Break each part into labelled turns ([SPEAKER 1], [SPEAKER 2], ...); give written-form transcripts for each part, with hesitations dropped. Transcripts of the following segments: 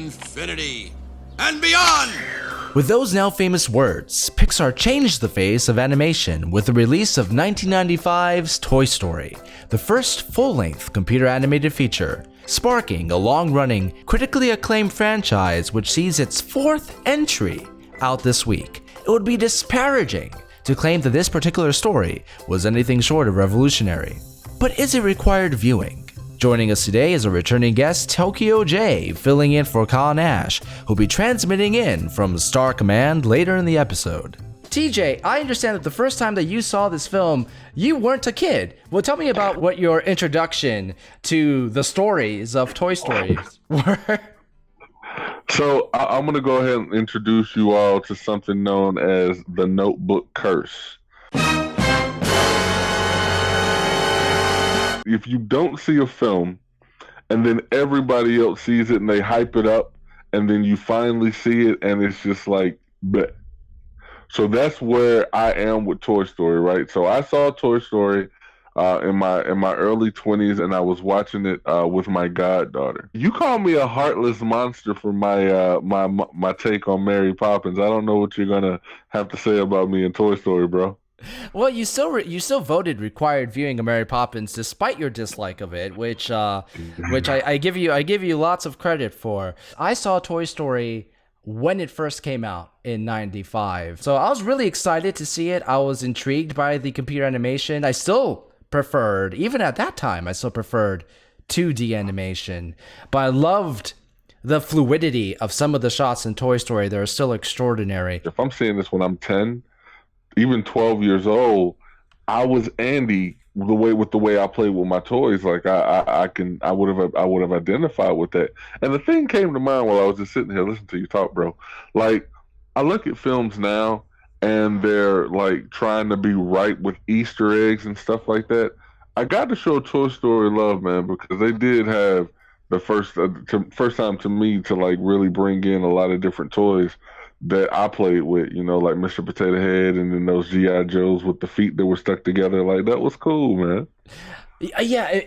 [SPEAKER 1] infinity and beyond!
[SPEAKER 2] With those now famous words, Pixar changed the face of animation with the release of 1995's Toy Story, the first full-length computer-animated feature, sparking a long-running, critically acclaimed franchise which sees its fourth entry out this week. It would be disparaging to claim that this particular story was anything short of revolutionary. But is it required viewing? Joining us today is a returning guest, Tokeo J, filling in for Nash, who'll be transmitting in from Star Command later in the episode. TJ, I understand that the first time that you saw this film, you weren't a kid. Well, tell me about what your introduction to the stories of Toy Story were.
[SPEAKER 3] So I'm going to go ahead and introduce you all to something known as the Notebook Curse. If you don't see a film and then everybody else sees it and they hype it up and then you finally see it and it's just like, bleh. So that's where I am with Toy Story, right? So I saw Toy Story in my early 20s and I was watching it with my goddaughter. You call me a heartless monster for my take on Mary Poppins. I don't know what you're going to have to say about me in Toy Story, bro.
[SPEAKER 2] Well, you still voted required viewing of Mary Poppins despite your dislike of it, which I give you lots of credit for. I saw Toy Story when it first came out in '95, so I was really excited to see it. I was intrigued by the computer animation. I still preferred, even at that time, 2D animation, but I loved the fluidity of some of the shots in Toy Story. They're still extraordinary.
[SPEAKER 3] If I'm seeing this when I'm 10. Even 12 years old, I was Andy with the way I played with my toys. Like I would have identified with that. And the thing came to mind while I was just sitting here listening to you talk, bro. Like I look at films now and they're like trying to be right with Easter eggs and stuff like that. I got to show Toy Story love, man, because they did have the first time to me to like really bring in a lot of different toys that I played with, you know, like Mr. Potato Head and then those G.I. Joes with the feet that were stuck together. Like, that was cool, man.
[SPEAKER 2] Yeah,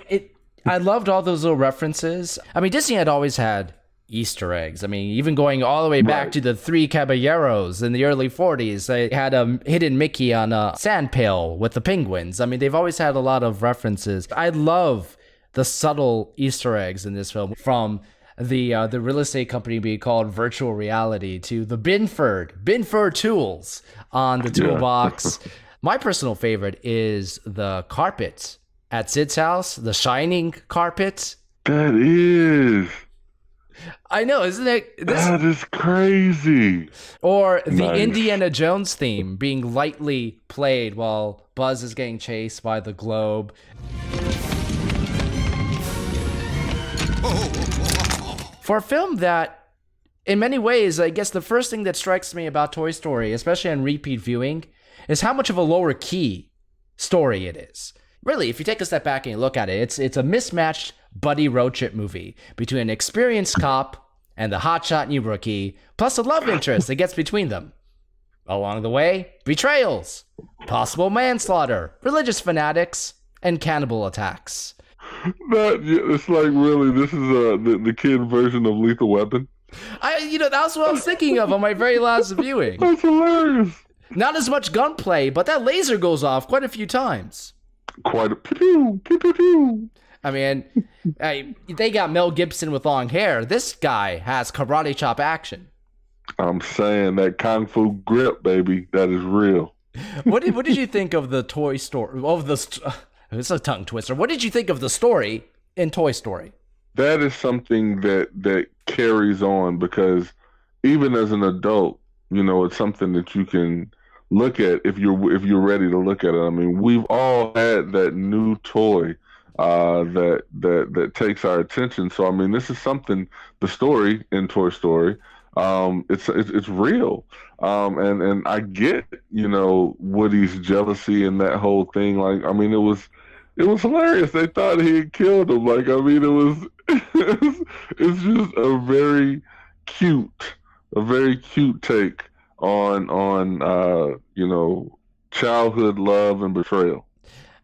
[SPEAKER 2] I loved all those little references. I mean, Disney had always had Easter eggs. I mean, even going all the way back to the Three Caballeros in the early 40s, they had a hidden Mickey on a sand pail with the penguins. I mean, they've always had a lot of references. I love the subtle Easter eggs in this film, from the real estate company being called Virtual Reality to the Binford tools on the toolbox. My personal favorite is the carpet at Sid's house, the shining carpet.
[SPEAKER 3] That is.
[SPEAKER 2] I know, isn't it?
[SPEAKER 3] That is crazy.
[SPEAKER 2] Or the Indiana Jones theme being lightly played while Buzz is getting chased by the globe. For a film that, in many ways, I guess the first thing that strikes me about Toy Story, especially on repeat viewing, is how much of a lower key story it is. Really, if you take a step back and you look at it, it's a mismatched buddy road trip movie between an experienced cop and the hotshot new rookie, plus a love interest that gets between them. Along the way, betrayals, possible manslaughter, religious fanatics, and cannibal attacks.
[SPEAKER 3] It's like, really, this is the kid version of Lethal Weapon.
[SPEAKER 2] That's what I was thinking of on my very last viewing.
[SPEAKER 3] That's hilarious.
[SPEAKER 2] Not as much gunplay, but that laser goes off quite a few times.
[SPEAKER 3] Quite a pew pew pew pew.
[SPEAKER 2] I mean, they got Mel Gibson with long hair. This guy has karate chop action.
[SPEAKER 3] I'm saying that kung fu grip, baby, that is real.
[SPEAKER 2] What did you think of the Toy Story? It's a tongue twister. What did you think of the story in Toy Story?
[SPEAKER 3] That is something that carries on, because even as an adult, you know, it's something that you can look at if you're ready to look at it. I mean, we've all had that new toy that takes our attention. So I mean, this is something. The story in Toy Story, it's real, and I get, you know, Woody's jealousy and that whole thing. Like, I mean, it was hilarious. They thought he had killed him. Like, I mean, it's just a very cute take on you know, childhood love and betrayal.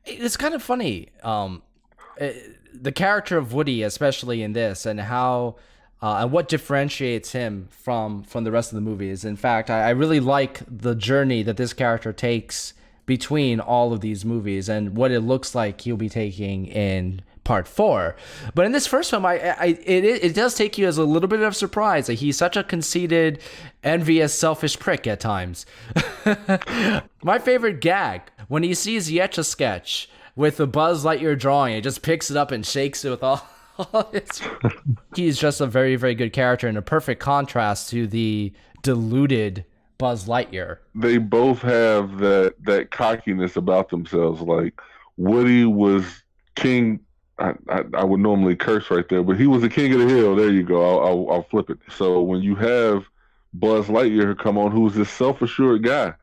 [SPEAKER 2] It's kind of funny, the character of Woody, especially in this, and how and what differentiates him from the rest of the movies. In fact, I really like the journey that this character takes between all of these movies and what it looks like he'll be taking in part 4. But in this first film, it does take you as a little bit of surprise that he's such a conceited, envious, selfish prick at times. My favorite gag, when he sees the Etch-a-Sketch with the Buzz Lightyear drawing, he just picks it up and shakes it with all its... He's just a very, very good character and a perfect contrast to the deluded Buzz Lightyear.
[SPEAKER 3] They both have that cockiness about themselves. Like, Woody was king. I would normally curse right there, but he was the king of the hill. There you go. I'll flip it. So when you have Buzz Lightyear come on, who's this self-assured guy,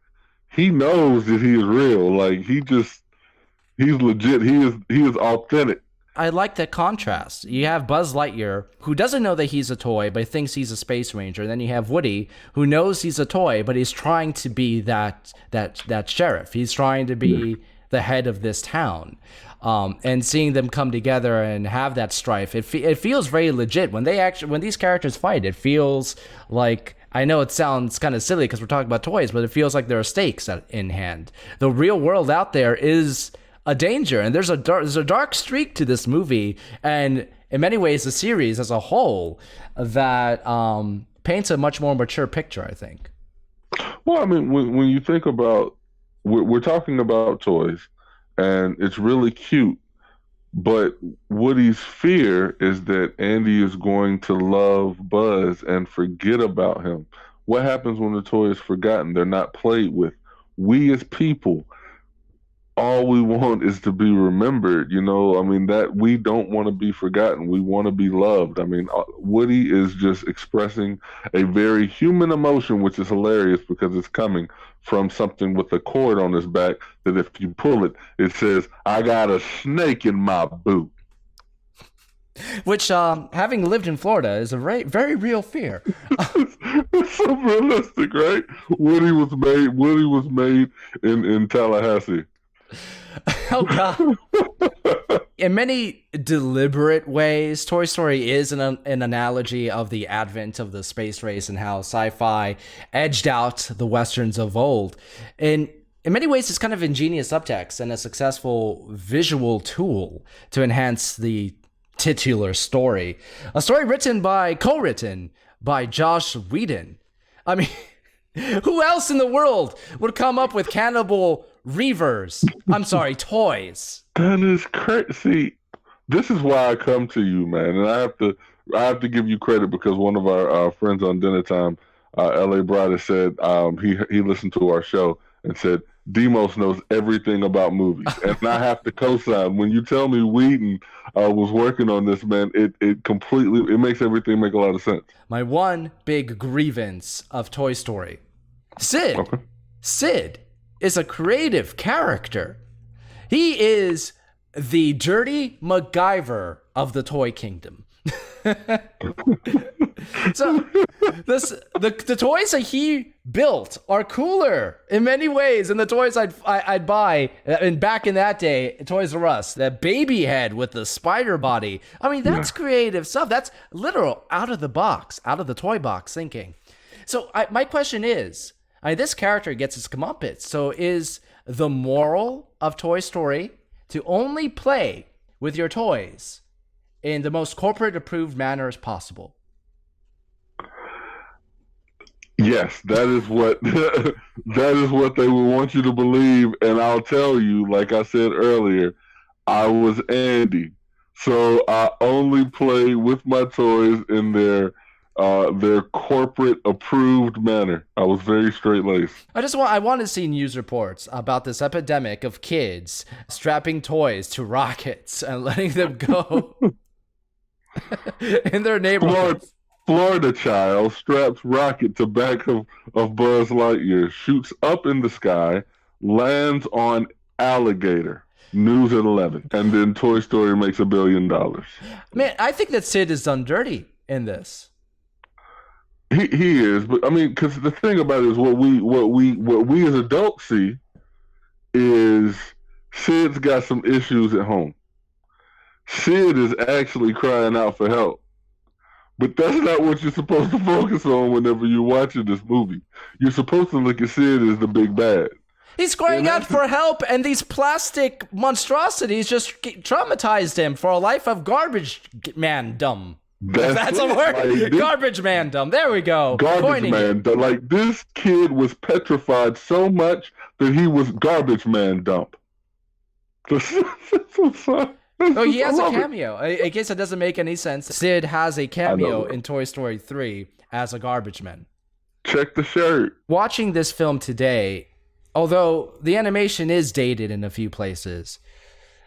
[SPEAKER 3] he knows that he is real. Like, he's legit. He is authentic.
[SPEAKER 2] I like that contrast. You have Buzz Lightyear, who doesn't know that he's a toy, but thinks he's a space ranger. And then you have Woody, who knows he's a toy, but he's trying to be that sheriff. He's trying to be the head of this town. And seeing them come together and have that strife, it feels very legit. When these characters fight, it feels like, I know it sounds kind of silly because we're talking about toys, but it feels like there are stakes in hand. The real world out there is a danger, and there's a dark streak to this movie, and in many ways the series as a whole, that paints a much more mature picture, I think.
[SPEAKER 3] Well, I mean, when you think about, we're talking about toys, and it's really cute, but Woody's fear is that Andy is going to love Buzz and forget about him. What happens when the toy is forgotten? They're not played with. We as people, all we want is to be remembered, I mean, that we don't want to be forgotten. We want to be loved. I mean, Woody is just expressing a very human emotion, which is hilarious because it's coming from something with a cord on his back that if you pull it, it says, "I got a snake in my boot."
[SPEAKER 2] Which, having lived in Florida, is a very real fear.
[SPEAKER 3] It's so realistic, right? Woody was made in Tallahassee.
[SPEAKER 2] Oh, God. In many deliberate ways, Toy Story is an analogy of the advent of the space race and how sci-fi edged out the Westerns of old. And in many ways, it's kind of ingenious subtext and a successful visual tool to enhance the titular story. A story co-written by Joss Whedon. I mean, who else in the world would come up with cannibal toys?
[SPEAKER 3] That is crazy. This is why I come to you, man, and I have to give you credit because one of our friends on Dinner Time, L.A. Bride, said he listened to our show and said Demos knows everything about movies, and I have to co-sign. When you tell me Whedon was working on this, man, it completely makes everything make a lot of sense.
[SPEAKER 2] My one big grievance of Toy Story, Sid. Okay. Sid is a creative character. He is the dirty MacGyver of the toy kingdom. So the toys that he built are cooler in many ways than the toys I'd buy. And back in that day, Toys R Us, that baby head with the spider body. I mean, that's creative stuff. That's literal out of the toy box thinking. So my question is, this character gets his comeuppance. So is the moral of Toy Story to only play with your toys in the most corporate approved manner as possible?
[SPEAKER 3] Yes, that is what they would want you to believe. And I'll tell you, like I said earlier, I was Andy, so I only play with my toys in their corporate approved manner. I was very straight-laced.
[SPEAKER 2] I want to see news reports about this epidemic of kids strapping toys to rockets and letting them go in their neighborhoods.
[SPEAKER 3] Florida child straps rocket to back of Buzz Lightyear, shoots up in the sky, lands on alligator. News at 11. And then Toy Story makes $1 billion.
[SPEAKER 2] Man, I think that Sid is done dirty in this.
[SPEAKER 3] He is, but I mean, because the thing about it is what we as adults see is Sid's got some issues at home. Sid is actually crying out for help. But that's not what you're supposed to focus on whenever you're watching this movie. You're supposed to look at Sid as the big bad.
[SPEAKER 2] He's crying out for help, and these plastic monstrosities just traumatized him for a life of garbage man-dom. That's a word. Like, garbage man-dom. There we go.
[SPEAKER 3] Garbage man. Like, this kid was petrified so much that he was garbage man dump.
[SPEAKER 2] Oh, he has a cameo. In case it doesn't make any sense, Sid has a cameo in Toy Story 3 as a garbage man.
[SPEAKER 3] Check the shirt.
[SPEAKER 2] Watching this film today, although the animation is dated in a few places,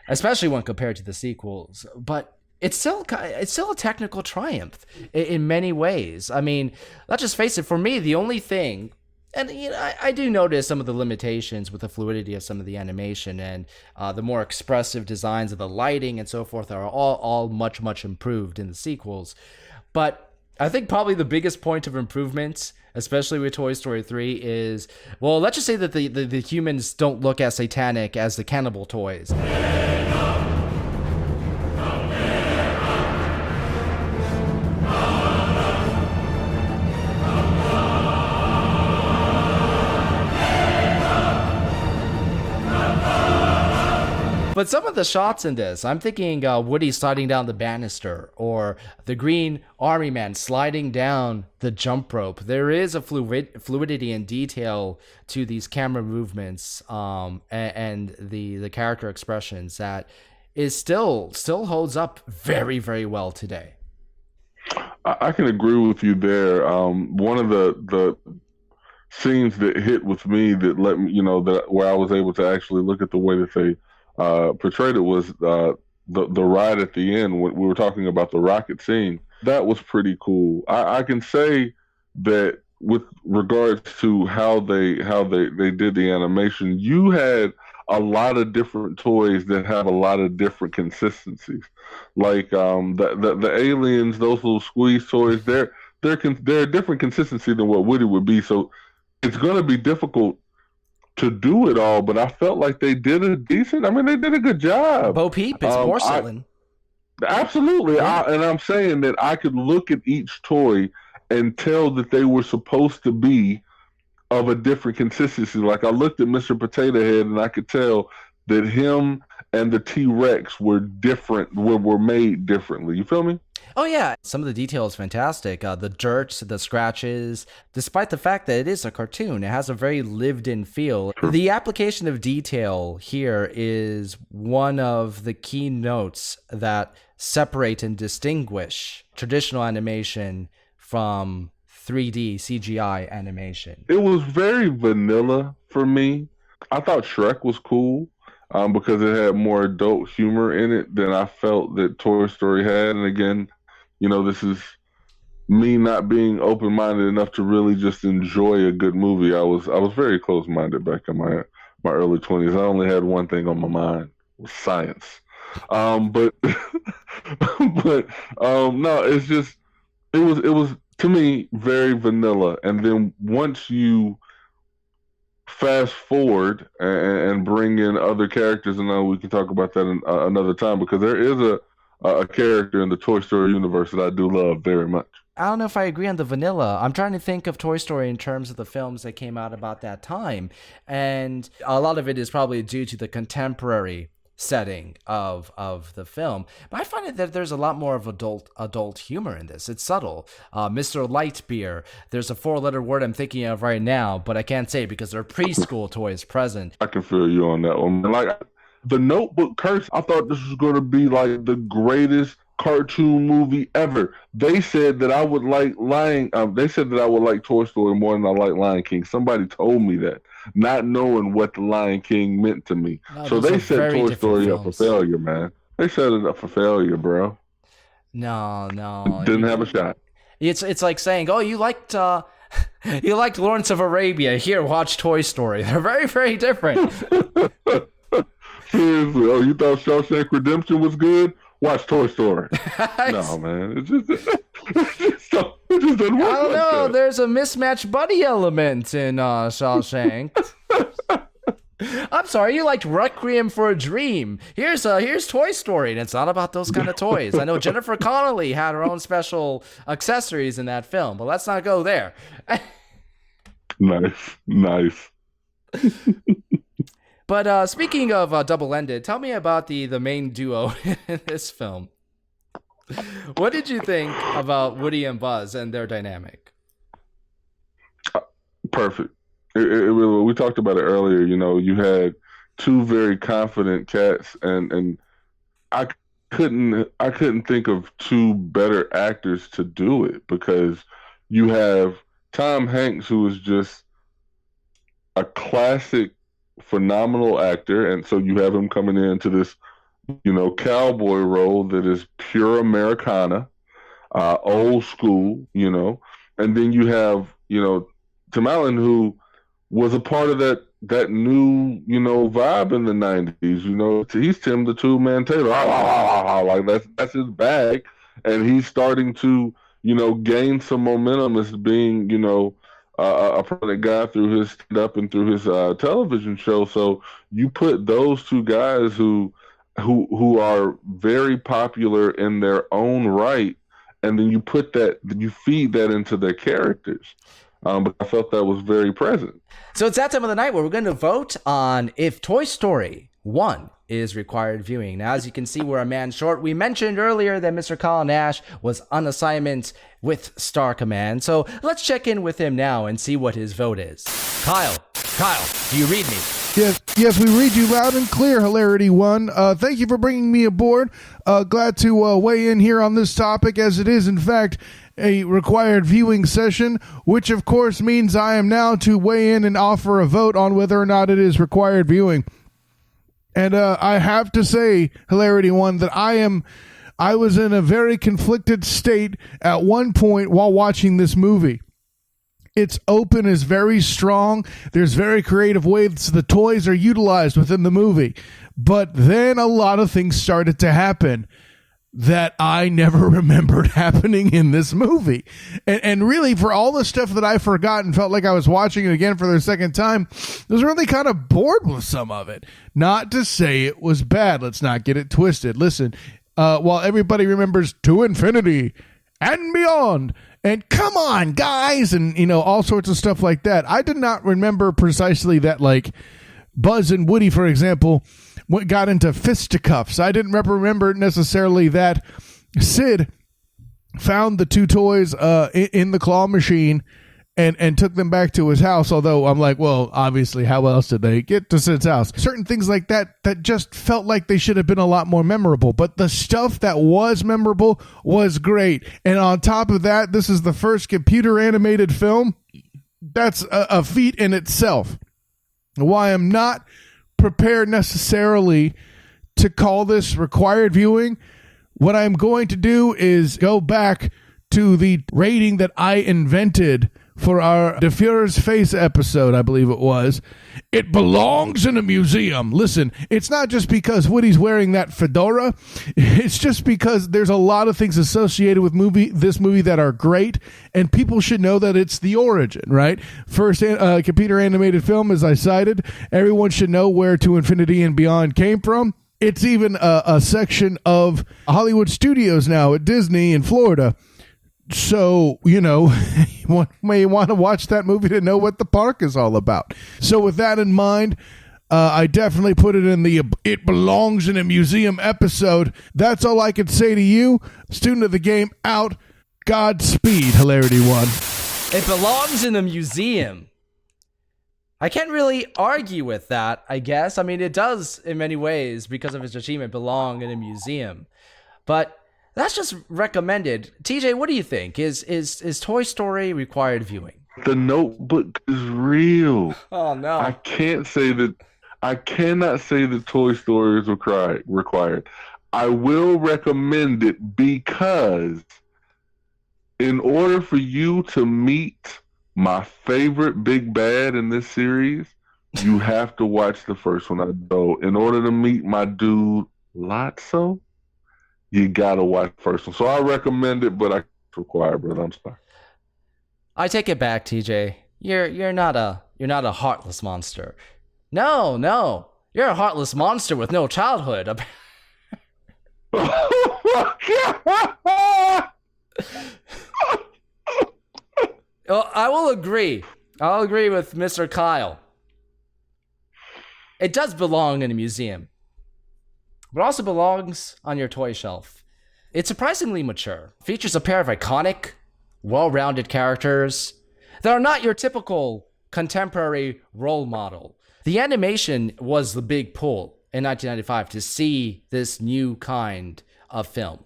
[SPEAKER 2] especially when compared to the sequels, but it's still a technical triumph in many ways. I mean, let's just face it, for me, the only thing, and I do notice some of the limitations with the fluidity of some of the animation and the more expressive designs of the lighting and so forth are all much, much improved in the sequels. But I think probably the biggest point of improvement, especially with Toy Story 3, is, well, let's just say that the humans don't look as satanic as the cannibal toys. But some of the shots in this, I'm thinking Woody sliding down the banister or the Green Army Man sliding down the jump rope. There is a fluidity and detail to these camera movements and the character expressions that is still holds up very, very well today.
[SPEAKER 3] I can agree with you there. One of the scenes that hit with me that let me, that where I was able to actually look at the way that they portrayed it was the ride at the end when we were talking about the rocket scene. That was pretty cool. I can say that with regards to how they did the animation, you had a lot of different toys that have a lot of different consistencies. Like the aliens, those little squeeze toys, they're a different consistency than what Woody would be. So it's going to be difficult to do it all, but I felt like they did they did a good job.
[SPEAKER 2] Bo Peep, it's porcelain.
[SPEAKER 3] Absolutely.
[SPEAKER 2] Yeah.
[SPEAKER 3] And I'm saying that I could look at each toy and tell that they were supposed to be of a different consistency. Like I looked at Mr. Potato Head and I could tell that him and the T-Rex were different, were made differently. You feel me?
[SPEAKER 2] Oh yeah, some of the detail is fantastic. The dirt, the scratches, despite the fact that it is a cartoon, it has a very lived-in feel.
[SPEAKER 3] True.
[SPEAKER 2] The application of detail here is one of the key notes that separate and distinguish traditional animation from 3D CGI animation.
[SPEAKER 3] It was very vanilla for me. I thought Shrek was cool. Because it had more adult humor in it than I felt that Toy Story had. And again, this is me not being open-minded enough to really just enjoy a good movie. I was very close-minded back in my early 20s. I only had one thing on my mind, was science. No, it's just it was to me very vanilla. And then once you fast forward and bring in other characters, and we can talk about that another time, because there is a character in the Toy Story universe that I do love very much.
[SPEAKER 2] I don't know if I agree on the vanilla. I'm trying to think of Toy Story in terms of the films that came out about that time, and a lot of it is probably due to the contemporary setting of the film. But I find it that there's a lot more of adult humor in this. It's subtle. Mr. Lightbeer, there's a 4-letter word I'm thinking of right now, but I can't say it because there are preschool toys present.
[SPEAKER 3] I can feel you on that one. Like the Notebook Curse, I thought this was going to be like the greatest cartoon movie ever. They said that I would like Toy Story more than I like Lion King. Somebody told me that, not knowing what the Lion King meant to me.
[SPEAKER 2] No,
[SPEAKER 3] so they set Toy Story
[SPEAKER 2] films.
[SPEAKER 3] up for failure, man. They set it up for failure, bro.
[SPEAKER 2] No.
[SPEAKER 3] Didn't have a shot.
[SPEAKER 2] It's like saying, oh, you liked Lawrence of Arabia. Here, watch Toy Story. They're very, very different.
[SPEAKER 3] Seriously. Oh, you thought Shawshank Redemption was good? Watch Toy Story. No, man. It just doesn't work.
[SPEAKER 2] I don't know. There's a mismatched buddy element in Shawshank. I'm sorry, you liked Requiem for a Dream. Here's Toy Story, and it's not about those kind of toys. I know Jennifer Connelly had her own special accessories in that film, but let's not go there.
[SPEAKER 3] Nice.
[SPEAKER 2] But speaking of double-ended, tell me about the main duo in this film. What did you think about Woody and Buzz and their dynamic?
[SPEAKER 3] Perfect. We talked about it earlier. You had two very confident cats, and I couldn't think of two better actors to do it, because you have Tom Hanks, who is just a classic, phenomenal actor, and so you have him coming into this, cowboy role that is pure Americana, old school, and then you have, Tim Allen, who was a part of that new, vibe in the 90s. He's Tim the Two-Man Taylor. Like that's his bag, and he's starting to, gain some momentum as being, a prominent guy through his stand-up and through his television show. So you put those two guys who are very popular in their own right, and then you feed that into their characters. But I felt that was very present.
[SPEAKER 2] So it's that time of the night where we're going to vote on if Toy Story 1 is required viewing. Now, as you can see, we're a man short. We mentioned earlier that Mr. Kyle Nash was on assignment with Star Command. So let's check in with him now and see what his vote is. Kyle, do you read me?
[SPEAKER 4] Yes, we read you loud and clear, Hilarity 1. Thank you for bringing me aboard. Glad to weigh in here on this topic, as it is, in fact, a required viewing session, which of course means I am now to weigh in and offer a vote on whether or not it is required viewing. And I have to say, Hilarity 1, that I was in a very conflicted state at one point while watching this movie. Its open is very strong. There's very creative ways the toys are utilized within the movie. But then a lot of things started to happen that I never remembered happening in this movie. And really, for all the stuff that I forgot and felt like I was watching it again for the second time, I was really kind of bored with some of it. Not to say it was bad. Let's not get it twisted. Listen, while everybody remembers To Infinity and Beyond, and Come On, Guys, and, all sorts of stuff like that, I did not remember precisely that, like, Buzz and Woody, for example, got into fisticuffs. I didn't remember necessarily that Sid found the two toys in the claw machine and took them back to his house, although I'm like, well, obviously, how else did they get to Sid's house? Certain things like that just felt like they should have been a lot more memorable, but the stuff that was memorable was great. And on top of that, this is the first computer animated film. That's a feat in itself. Why I'm not prepared necessarily to call this required viewing, what I'm going to do is go back to the rating that I invented for our De Fuhrer's Face episode, I believe it was. It belongs in a museum. Listen, it's not just because Woody's wearing that fedora. It's just because there's a lot of things associated with this movie that are great, and people should know that it's the origin, right? First computer animated film, as I cited. Everyone should know where To Infinity and Beyond came from. It's even a section of Hollywood Studios now at Disney in Florida. So, you may want to watch that movie to know what the park is all about. So with that in mind, I definitely put it in the It Belongs in a Museum episode. That's all I can say to you. Student of the game out. Godspeed, Hilarity 1.
[SPEAKER 2] It belongs in a museum. I can't really argue with that, I guess. I mean, it does, in many ways, because of its achievement, belong in a museum. But that's just recommended. TJ, what do you think? Is Toy Story required viewing?
[SPEAKER 3] The Notebook is real.
[SPEAKER 2] Oh no.
[SPEAKER 3] I cannot say that Toy Story is required. I will recommend it because in order for you to meet my favorite big bad in this series, you have to watch the first one. So in order to meet my dude Lotso, you gotta watch the first one. So I recommend it, but I require, brother. I'm sorry.
[SPEAKER 2] I take it back, TJ. You're not a heartless monster. No. You're a heartless monster with no childhood. Well, I will agree. I'll agree with Mr. Kyle. It does belong in a museum, but also belongs on your toy shelf. It's surprisingly mature. Features a pair of iconic, well-rounded characters that are not your typical contemporary role model. The animation was the big pull in 1995 to see this new kind of film.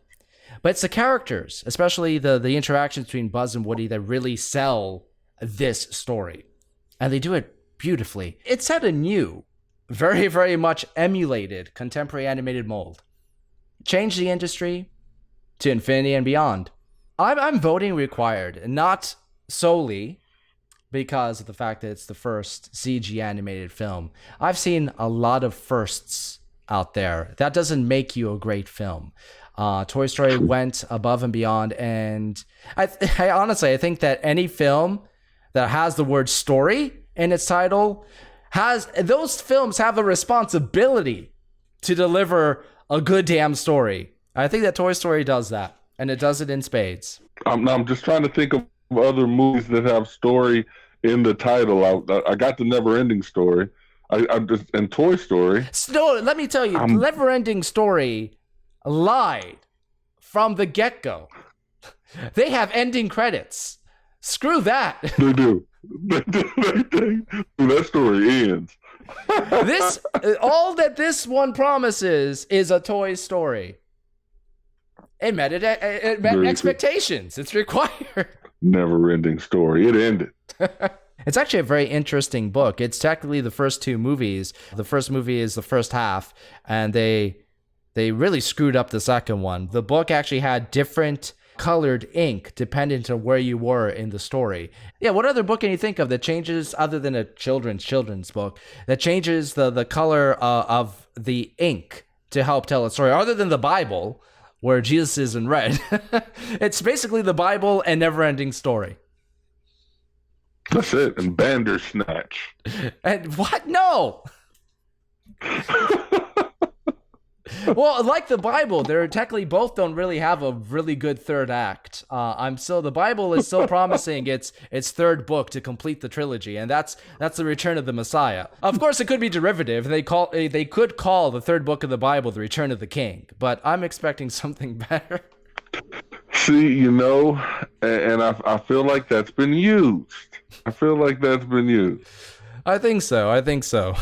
[SPEAKER 2] But it's the characters, especially the interactions between Buzz and Woody, that really sell this story. And they do it beautifully. It's set a new, very, very much emulated contemporary animated mold. Change the industry to infinity and beyond. I'm voting required, not solely because of the fact that it's the first CG animated film. I've seen a lot of firsts out there. That doesn't make you a great film. Toy Story went above and beyond, and I honestly, I think that any film that has the word story in its title those films have a responsibility to deliver a good damn story. I think that Toy Story does that, and it does it in spades. I'm just trying to think of other movies that have story in the title. I got the Never-Ending Story. And Toy Story. No, let me tell you, Never-Ending Story lied from the get-go. They have ending credits. Screw that.
[SPEAKER 3] They do. That story ends.
[SPEAKER 2] All that this one promises is a Toy Story. It met expectations. It's required. Never-Ending Story.
[SPEAKER 3] It ended.
[SPEAKER 2] It's actually a very interesting book. It's technically the first two movies. The first movie is the first half, and they really screwed up the second one. The book actually had different colored ink dependent on where you were in the story. Yeah, what other book can you think of that changes, other than a children's book, that changes the color of the ink to help tell a story, other than the Bible, where Jesus is in red? It's basically the Bible and Never-Ending Story.
[SPEAKER 3] That's it. And Bandersnatch.
[SPEAKER 2] And what? No. Well, like the Bible, they're technically both don't really have a really good third act. The Bible is still promising its third book to complete the trilogy, and that's the Return of the Messiah. Of course, it could be derivative. They could call the third book of the Bible the Return of the King, but I'm expecting something better.
[SPEAKER 3] See, and I feel like that's been used. I
[SPEAKER 2] think so.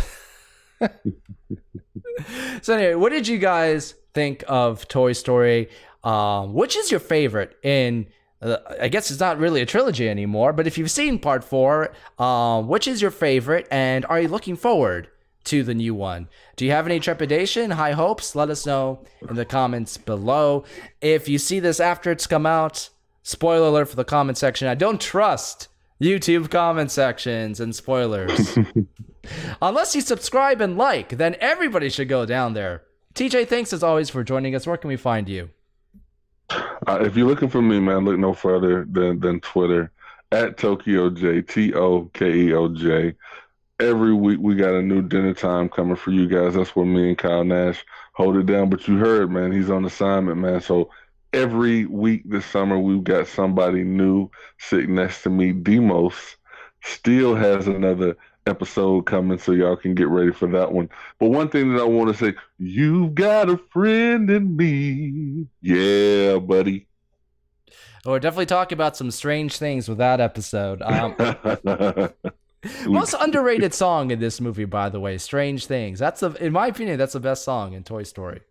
[SPEAKER 2] So anyway, what did you guys think of Toy Story? Which is your favorite in, I guess it's not really a trilogy anymore, but if you've seen part 4, which is your favorite, and are you looking forward to the new one? Do you have any trepidation, high hopes? Let us know in the comments below. If you see this after it's come out, spoiler alert for the comment section. I don't trust YouTube comment sections and spoilers. Unless you subscribe and like, then everybody should go down there. TJ, thanks as always for joining us. Where can we find you?
[SPEAKER 3] If you're looking for me, man, look no further than Twitter, at Tokeo J, TOKEOJ. Every week we got a new dinner time coming for you guys. That's where me and Kyle Nash hold it down. But you heard, man, he's on assignment, man. So every week this summer we've got somebody new sitting next to me. Demos still has another episode coming, so y'all can get ready for that one. But one thing that I want to say, you've got a friend in me. Yeah, buddy.
[SPEAKER 2] We're definitely talking about some strange things with that episode. Most underrated song in this movie, by the way, Strange Things. In my opinion, that's the best song in Toy Story.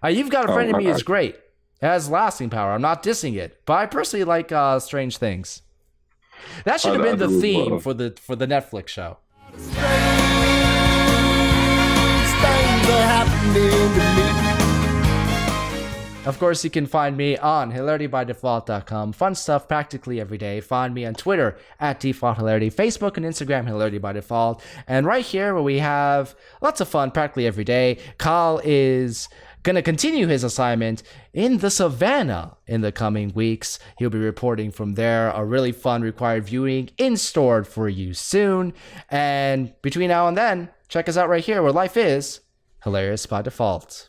[SPEAKER 2] You've Got a Friend in Me is great. It has lasting power. I'm not dissing it, but I personally like Strange Things. That should have been the theme for the Netflix show.
[SPEAKER 5] Things are happening to me.
[SPEAKER 2] Of course, you can find me on hilaritybydefault.com. Fun stuff practically every day. Find me on Twitter at defaulthilarity, Facebook and Instagram, hilaritybydefault. And right here where we have lots of fun practically every day, Kyle is going to continue his assignment in the savannah in the coming weeks. He'll be reporting from there. A really fun required viewing in store for you soon. And between now and then, check us out right here where life is hilarious by default.